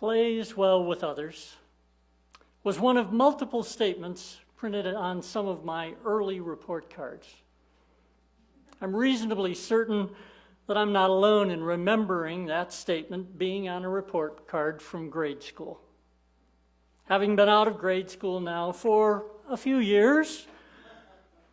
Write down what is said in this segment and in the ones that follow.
plays well with others was one of multiple statements printed on some of my early report cards. I'm reasonably certain that I'm not alone in remembering that statement being on a report card from grade school. Having been out of grade school now for a few years,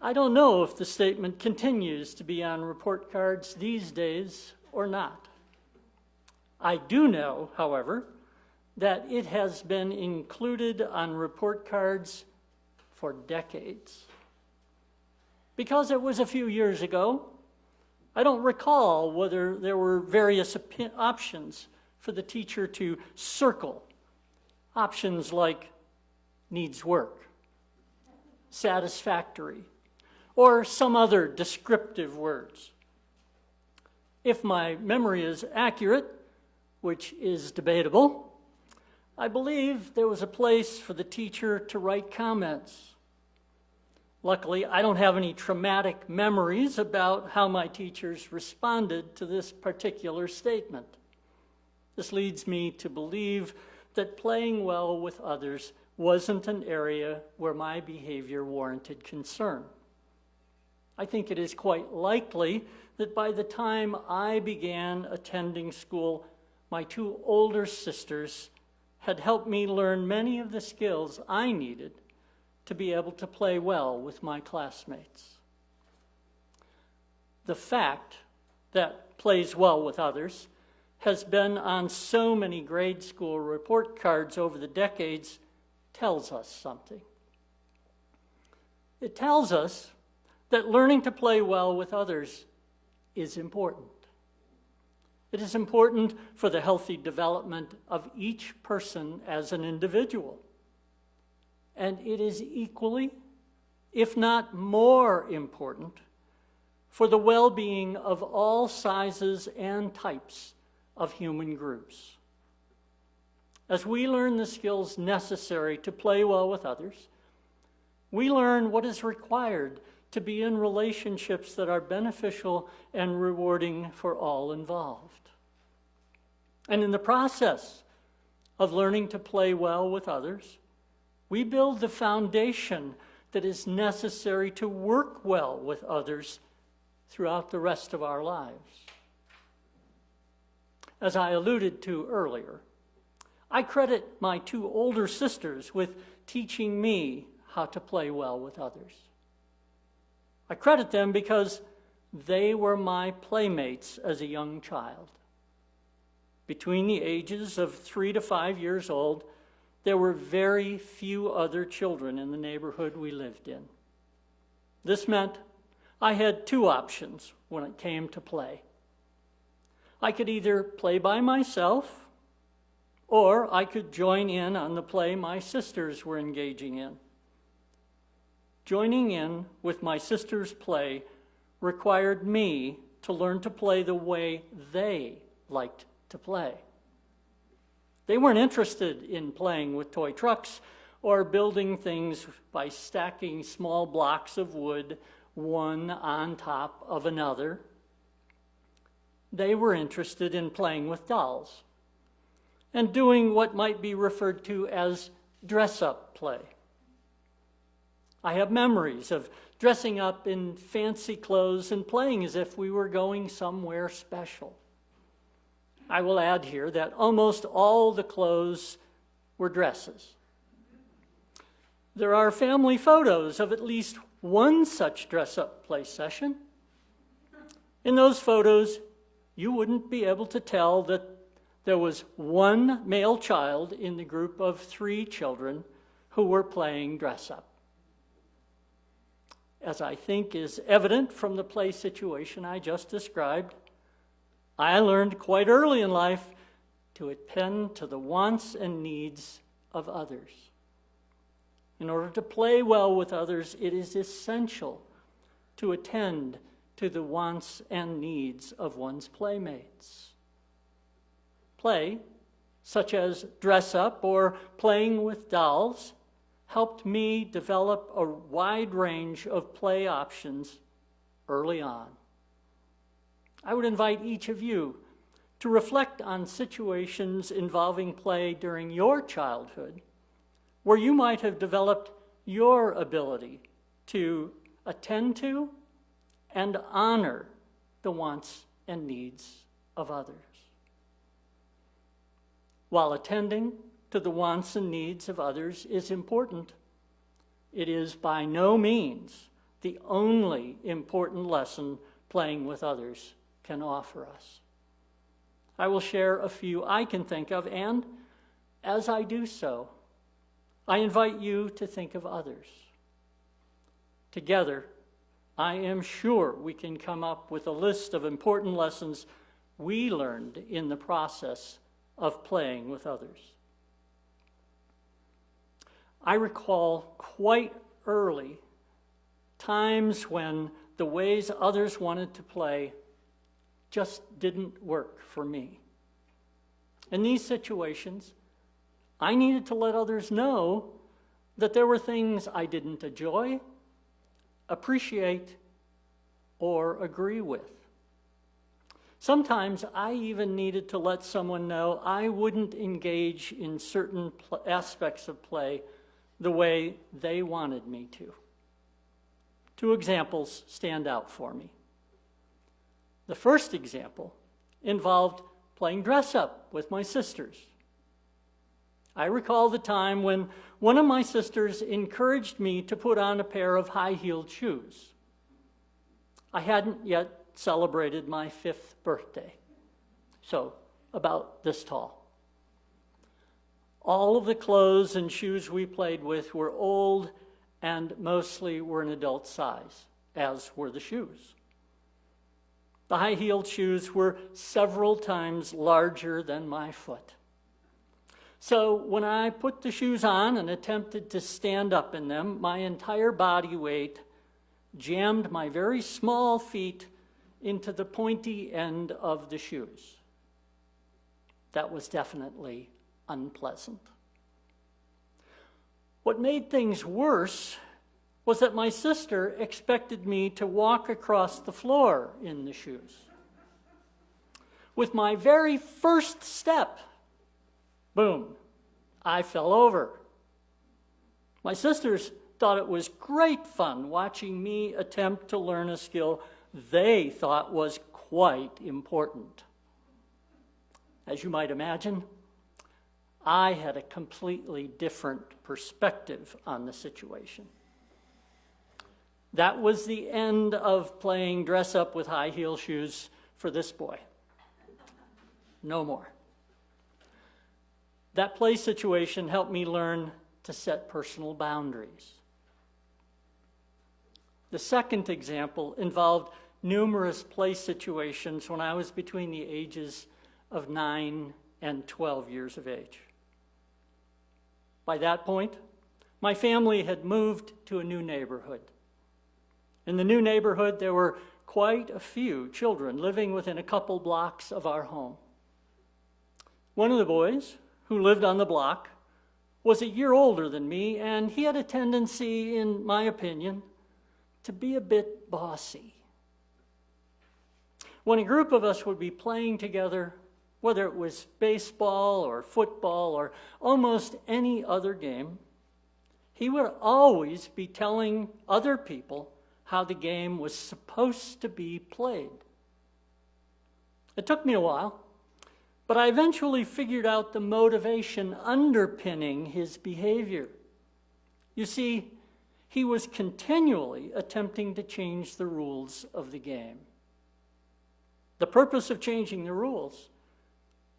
I don't know if the statement continues to be on report cards these days or not. I do know, however, that it has been included on report cards for decades. Because it was a few years ago, I don't recall whether there were various options for the teacher to circle. Options like needs work, satisfactory, or some other descriptive words. If my memory is accurate, which is debatable, I believe there was a place for the teacher to write comments. Luckily, I don't have any traumatic memories about how my teachers responded to this particular statement. This leads me to believe that playing well with others wasn't an area where my behavior warranted concern. I think it is quite likely that by the time I began attending school, my two older sisters had helped me learn many of the skills I needed to be able to play well with my classmates. The fact that plays well with others has been on so many grade school report cards over the decades tells us something. It tells us that learning to play well with others is important. It is important for the healthy development of each person as an individual. And it is equally, if not more important, for the well-being of all sizes and types of human groups. As we learn the skills necessary to play well with others, we learn what is required to be in relationships that are beneficial and rewarding for all involved. And in the process of learning to play well with others, we build the foundation that is necessary to work well with others throughout the rest of our lives. As I alluded to earlier, I credit my two older sisters with teaching me how to play well with others. I credit them because they were my playmates as a young child. Between the ages of 3 to 5 years old, there were very few other children in the neighborhood we lived in. This meant I had two options when it came to play. I could either play by myself, or I could join in on the play my sisters were engaging in. Joining in with my sisters' play required me to learn to play the way they liked to play. They weren't interested in playing with toy trucks or building things by stacking small blocks of wood one on top of another. They were interested in playing with dolls and doing what might be referred to as dress-up play. I have memories of dressing up in fancy clothes and playing as if we were going somewhere special. I will add here that almost all the clothes were dresses. There are family photos of at least one such dress-up play session. In those photos, you wouldn't be able to tell that there was one male child in the group of 3 children who were playing dress-up. As I think is evident from the play situation I just described, I learned quite early in life to attend to the wants and needs of others. In order to play well with others, it is essential to attend to the wants and needs of one's playmates. Play, such as dress up or playing with dolls, helped me develop a wide range of play options early on. I would invite each of you to reflect on situations involving play during your childhood where you might have developed your ability to attend to and honor the wants and needs of others. While attending to the wants and needs of others is important, it is by no means the only important lesson playing with others can offer us. I will share a few I can think of, and as I do so, I invite you to think of others. Together, I am sure we can come up with a list of important lessons we learned in the process of playing with others. I recall quite early times when the ways others wanted to play just didn't work for me. In these situations, I needed to let others know that there were things I didn't enjoy, appreciate, or agree with. Sometimes I even needed to let someone know I wouldn't engage in certain aspects of play the way they wanted me to. Two examples stand out for me. The first example involved playing dress-up with my sisters. I recall the time when one of my sisters encouraged me to put on a pair of high-heeled shoes. I hadn't yet celebrated my 5th birthday, so about this tall. All of the clothes and shoes we played with were old and mostly were an adult size, as were the shoes. The high-heeled shoes were several times larger than my foot. So when I put the shoes on and attempted to stand up in them, my entire body weight jammed my very small feet into the pointy end of the shoes. That was definitely unpleasant. What made things worse was that my sister expected me to walk across the floor in the shoes. With my very first step, boom, I fell over. My sisters thought it was great fun watching me attempt to learn a skill they thought was quite important. As you might imagine, I had a completely different perspective on the situation. That was the end of playing dress-up with high-heel shoes for this boy. No more. That play situation helped me learn to set personal boundaries. The second example involved numerous play situations when I was between the ages of 9 and 12 years of age. By that point, my family had moved to a new neighborhood. In the new neighborhood, there were quite a few children living within a couple blocks of our home. One of the boys, who lived on the block, was a year older than me, and he had a tendency, in my opinion, to be a bit bossy. When a group of us would be playing together, whether it was baseball or football or almost any other game, he would always be telling other people how the game was supposed to be played. It took me a while, but I eventually figured out the motivation underpinning his behavior. You see, he was continually attempting to change the rules of the game. The purpose of changing the rules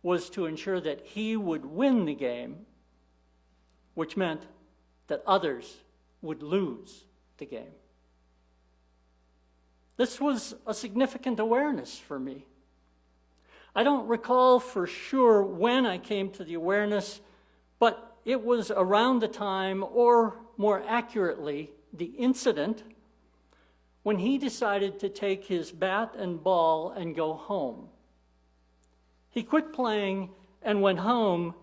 was to ensure that he would win the game, which meant that others would lose the game. This was a significant awareness for me. I don't recall for sure when I came to the awareness, but it was around the time, or more accurately, the incident, when he decided to take his bat and ball and go home. He quit playing and went home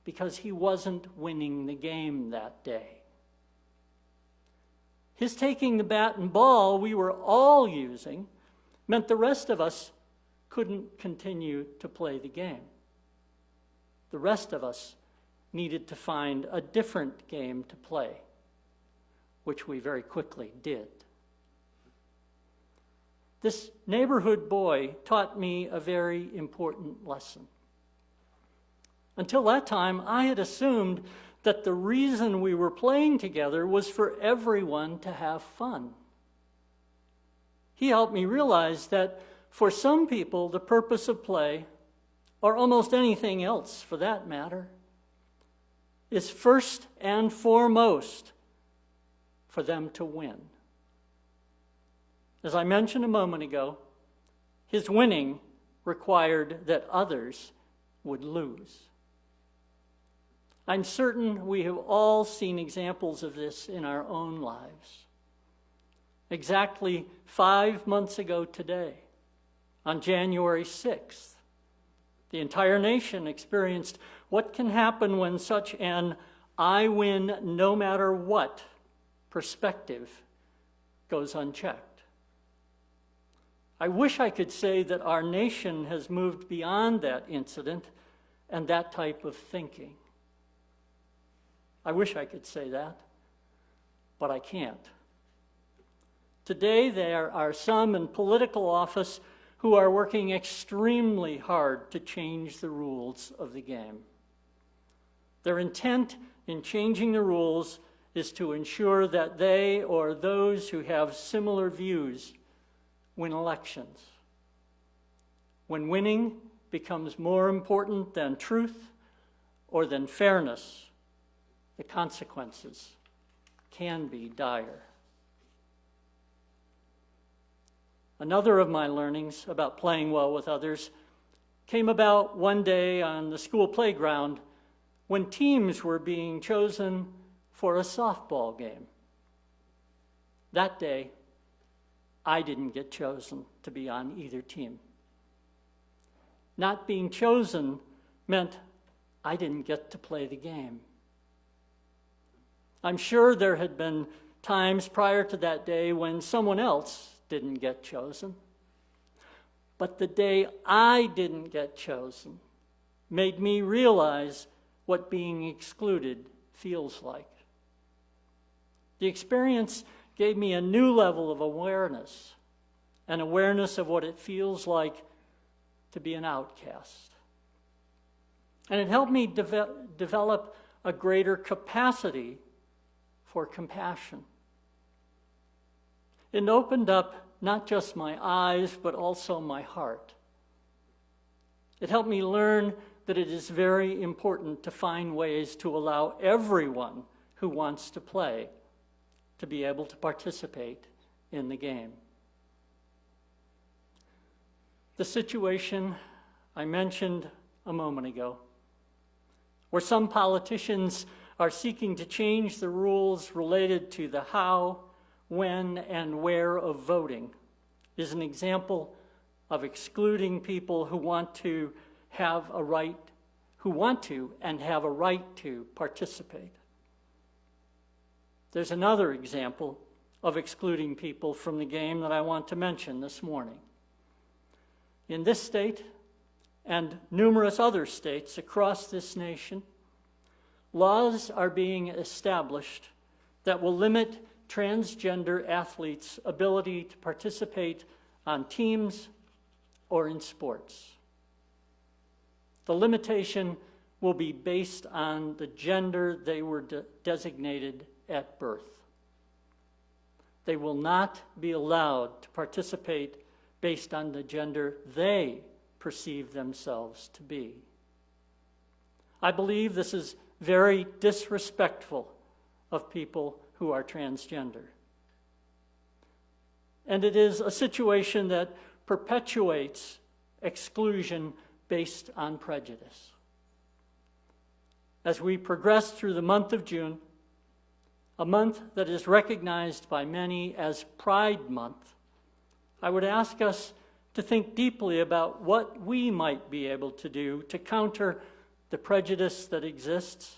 because he wasn't winning the game that day. His taking the bat and ball we were all using meant the rest of us couldn't continue to play the game. The rest of us needed to find a different game to play, which we very quickly did. This neighborhood boy taught me a very important lesson. Until that time, I had assumed that the reason we were playing together was for everyone to have fun. He helped me realize that for some people, the purpose of play, or almost anything else for that matter, is first and foremost for them to win. As I mentioned a moment ago, his winning required that others would lose. I'm certain we have all seen examples of this in our own lives. Exactly 5 months ago today, on January 6th, the entire nation experienced what can happen when such an "I win no matter what" perspective goes unchecked. I wish I could say that our nation has moved beyond that incident and that type of thinking. I wish I could say that, but I can't. Today, there are some in political office who are working extremely hard to change the rules of the game. Their intent in changing the rules is to ensure that they or those who have similar views win elections. When winning becomes more important than truth or than fairness, the consequences can be dire. Another of my learnings about playing well with others came about one day on the school playground when teams were being chosen for a softball game. That day, I didn't get chosen to be on either team. Not being chosen meant I didn't get to play the game. I'm sure there had been times prior to that day when someone else didn't get chosen. But the day I didn't get chosen made me realize what being excluded feels like. The experience gave me a new level of awareness, an awareness of what it feels like to be an outcast. And it helped me develop a greater capacity for compassion. It opened up not just my eyes, but also my heart. It helped me learn that it is very important to find ways to allow everyone who wants to play to be able to participate in the game. The situation I mentioned a moment ago, where some politicians are seeking to change the rules related to the how, when, and where of voting, is an example of excluding people who want to and have a right to participate. There's another example of excluding people from the game that I want to mention this morning. In this state and numerous other states across this nation, laws are being established that will limit transgender athletes' ability to participate on teams or in sports. The limitation will be based on the gender they were designated at birth. They will not be allowed to participate based on the gender they perceive themselves to be. I believe this is very disrespectful of people who are transgender. And it is a situation that perpetuates exclusion based on prejudice. As we progress through the month of June, a month that is recognized by many as Pride Month, I would ask us to think deeply about what we might be able to do to counter the prejudice that exists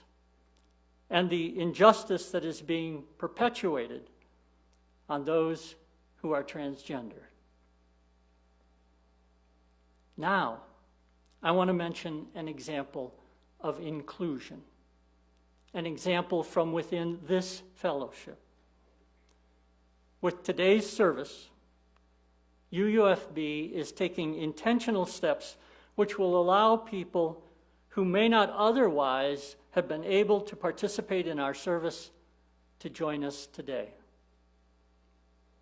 and the injustice that is being perpetuated on those who are transgender. Now, I want to mention an example of inclusion, an example from within this fellowship. With today's service, UUFB is taking intentional steps which will allow people who may not otherwise have been able to participate in our service to join us today.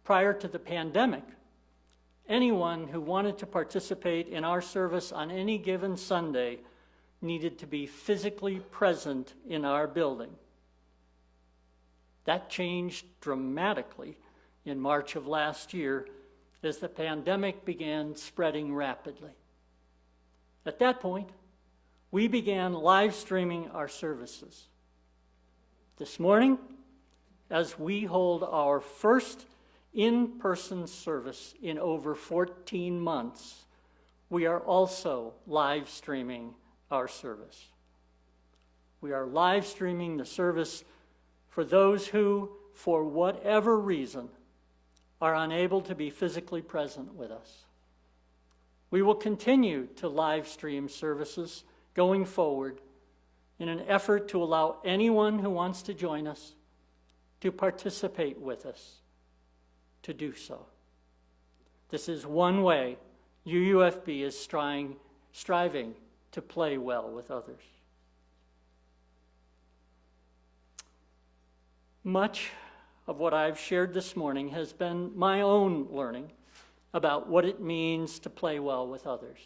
Prior to the pandemic, anyone who wanted to participate in our service on any given Sunday needed to be physically present in our building. That changed dramatically in March of last year as the pandemic began spreading rapidly. At that point, we began live streaming our services. This morning, as we hold our first in-person service in over 14 months, we are also live streaming our service. We are live streaming the service for those who, for whatever reason, are unable to be physically present with us. We will continue to live stream services going forward in an effort to allow anyone who wants to join us to participate with us to do so. This is one way UUFB is striving to play well with others. Much of what I've shared this morning has been my own learning about what it means to play well with others.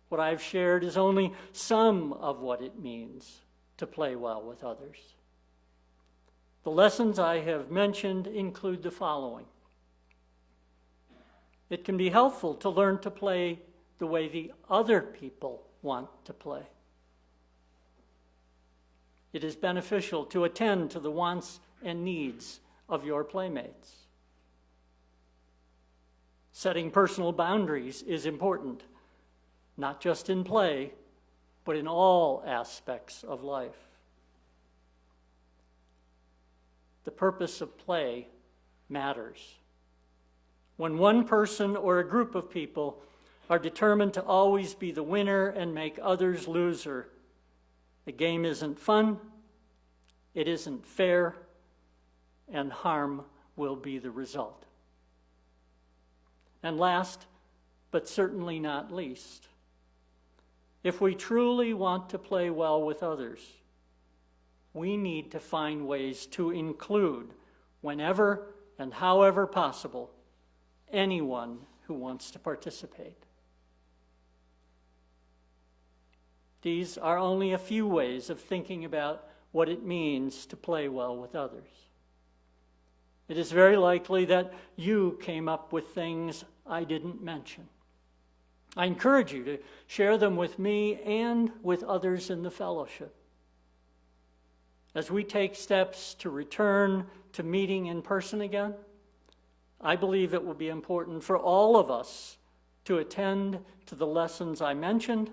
What I've shared is only some of what it means to play well with others. The lessons I have mentioned include the following. It can be helpful to learn to play the way the other people want to play. It is beneficial to attend to the wants and needs of your playmates. Setting personal boundaries is important, not just in play, but in all aspects of life. The purpose of play matters. When one person or a group of people are determined to always be the winner and make others loser, the game isn't fun, it isn't fair, and harm will be the result. And last, but certainly not least, if we truly want to play well with others, we need to find ways to include, whenever and however possible, anyone who wants to participate. These are only a few ways of thinking about what it means to play well with others. It is very likely that you came up with things I didn't mention. I encourage you to share them with me and with others in the fellowship. As we take steps to return to meeting in person again, I believe it will be important for all of us to attend to the lessons I mentioned,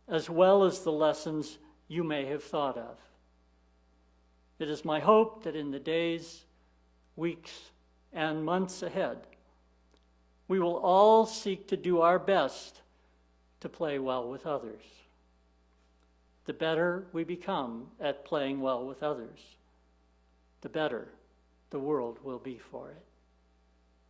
as well as the lessons you may have thought of. It is my hope that in the days, weeks, and months ahead, we will all seek to do our best to play well with others. The better we become at playing well with others, the better the world will be for it.